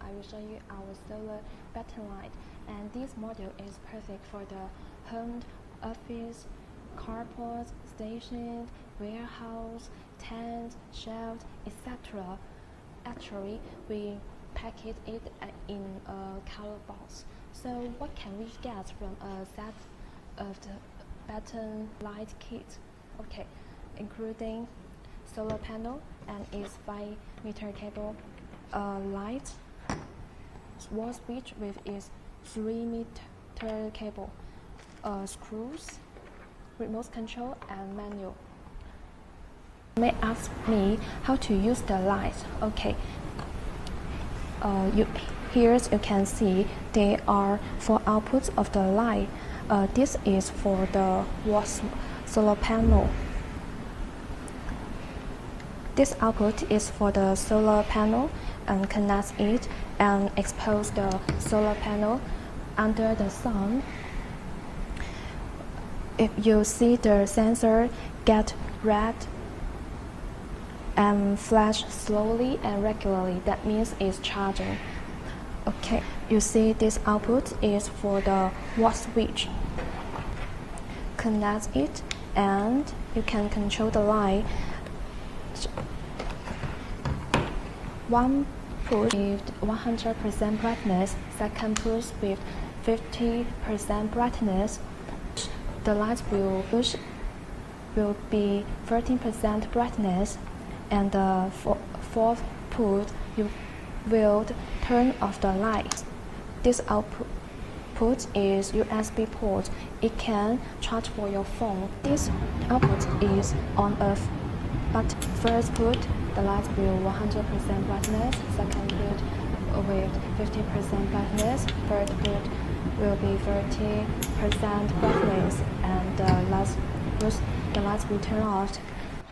I will show you our solar batten light, and this model is perfect for the home, office, carports, station, warehouse, tent, shelves, etc. Actually, we package it in a color box. So what can we get from a set of the batten light kit? Okay, including solar panel and its 5-meter cable, light, wall switch with its 3-meter cable, screws, remote control, and manual. You may ask me how to use the light. Okay, here you can see there are 4 outputs of the light. This is for the solar panel. This output is for the solar panel and connects it and expose the solar panel under the sun. If you see the sensor get red and flash slowly and regularly, that means it's charging. Okay, you see this output is for the wall switch. Connect it and you can control the light. One push with 100% brightness, second push with 50% brightness. The light will be 13% brightness, and the fourth push you will turn off the light. This output is USB port. It can charge for your phone. This output is on off, but first put the light will 100% brightness, second put with 50% brightness, third put will be 30% brightness, and the last put the light will turn off.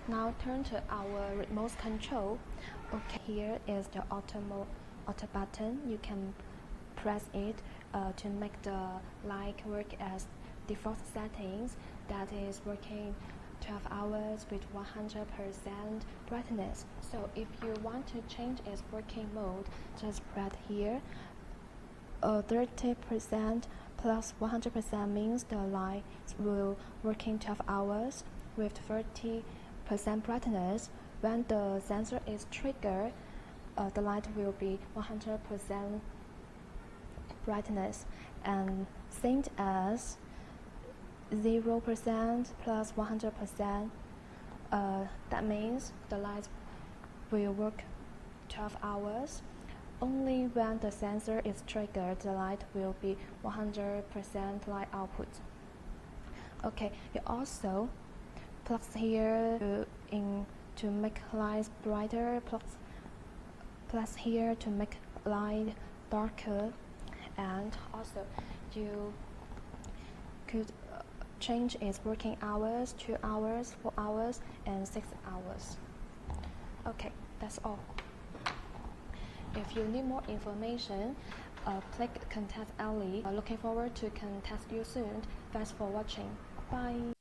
Now turn to our remote control. Okay, here is the auto button. You can press it to make the light work as default settings, that is working 12 hours with 100% brightness. So if you want to change its working mode, just press here. 30% plus 100% means the light will working 12 hours with 30% brightness. When the sensor is triggered, the light will be 100% brightness, and same as 0% plus 100%. That means the light will work 12 hours. Only when the sensor is triggered, the light will be 100% light output. Okay, you also plug here to make light brighter, plug here to make light darker, and also you could change its working hours, 2 hours, 4 hours, and 6 hours. Okay, that's all. If you need more information, click contact Elle. Looking forward to contact you soon. Thanks for watching. Bye.